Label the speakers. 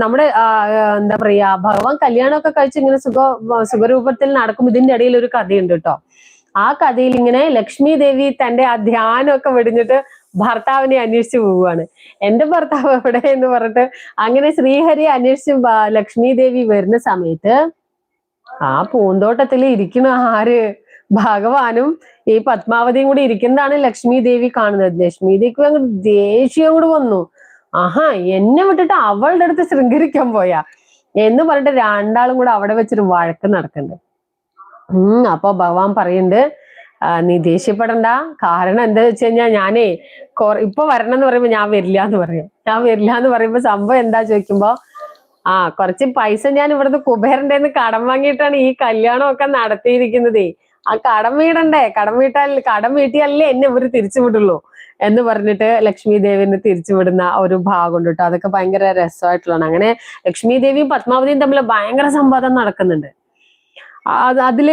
Speaker 1: നമ്മുടെ എന്താ പറയാ ഭഗവാൻ കല്യാണമൊക്കെ കഴിച്ച് ഇങ്ങനെ സുഖരൂപത്തിൽ നടക്കും. ഇതിന്റെ ഇടയിൽ ഒരു കഥയുണ്ട് കേട്ടോ. ആ കഥയിൽ ഇങ്ങനെ ലക്ഷ്മി ദേവി തന്റെ ആ ധ്യാനമൊക്കെ വെടിഞ്ഞിട്ട് ഭർത്താവിനെ അന്വേഷിച്ചു പോവുകയാണ്. എന്റെ ഭർത്താവ് എവിടെ എന്ന് പറഞ്ഞിട്ട് അങ്ങനെ ശ്രീഹരി അന്വേഷിച്ച് ലക്ഷ്മി ദേവി വരുന്ന സമയത്ത് ആ പൂന്തോട്ടത്തിൽ ഇരിക്കുന്ന ആര്, ഭഗവാനും ഈ പത്മാവതിയും കൂടി ഇരിക്കുന്നതാണ് ലക്ഷ്മി ദേവി കാണുന്നത്. ലക്ഷ്മി ദേവിക്ക് അങ്ങ് ദേഷ്യം കൂടി വന്നു. ആഹാ, എന്നെ വിട്ടിട്ട് അവളുടെ അടുത്ത് ശൃംഗരിക്കാൻ പോയാ എന്ന് പറഞ്ഞിട്ട് രണ്ടാളും കൂടെ അവിടെ വെച്ചൊരു വഴക്ക് നടക്കുന്നുണ്ട്. അപ്പൊ ഭഗവാൻ പറയുന്നുണ്ട്, നീ ദേഷ്യപ്പെടണ്ട. കാരണം എന്താ വെച്ച് കഴിഞ്ഞാൽ ഞാനേ ഇപ്പൊ വരണം എന്ന് പറയുമ്പോ ഞാൻ വരില്ല എന്ന് പറയും. ഞാൻ വരില്ല എന്ന് പറയുമ്പോ സംഭവം എന്താ ചോദിക്കുമ്പോ, കുറച്ച് പൈസ ഞാൻ ഇവിടുന്ന് കുബേരന്റെ കടം വാങ്ങിയിട്ടാണ് ഈ കല്യാണം ഒക്കെ നടത്തിയിരിക്കുന്നതേ. ആ കടം വീടണ്ടേ, കടം വീട്ടിയാലേ എന്നെ ഇവര് തിരിച്ചുവിടുള്ളൂ എന്ന് പറഞ്ഞിട്ട് ലക്ഷ്മി ദേവിനെ തിരിച്ചുവിടുന്ന ഒരു ഭാഗം ഉണ്ട് കേട്ടോ. അതൊക്കെ ഭയങ്കര രസമായിട്ടുള്ളതാണ്. അങ്ങനെ ലക്ഷ്മി ദേവിയും പത്മാവതിയും തമ്മിൽ ഭയങ്കര സംവാദം നടക്കുന്നുണ്ട്. അതില്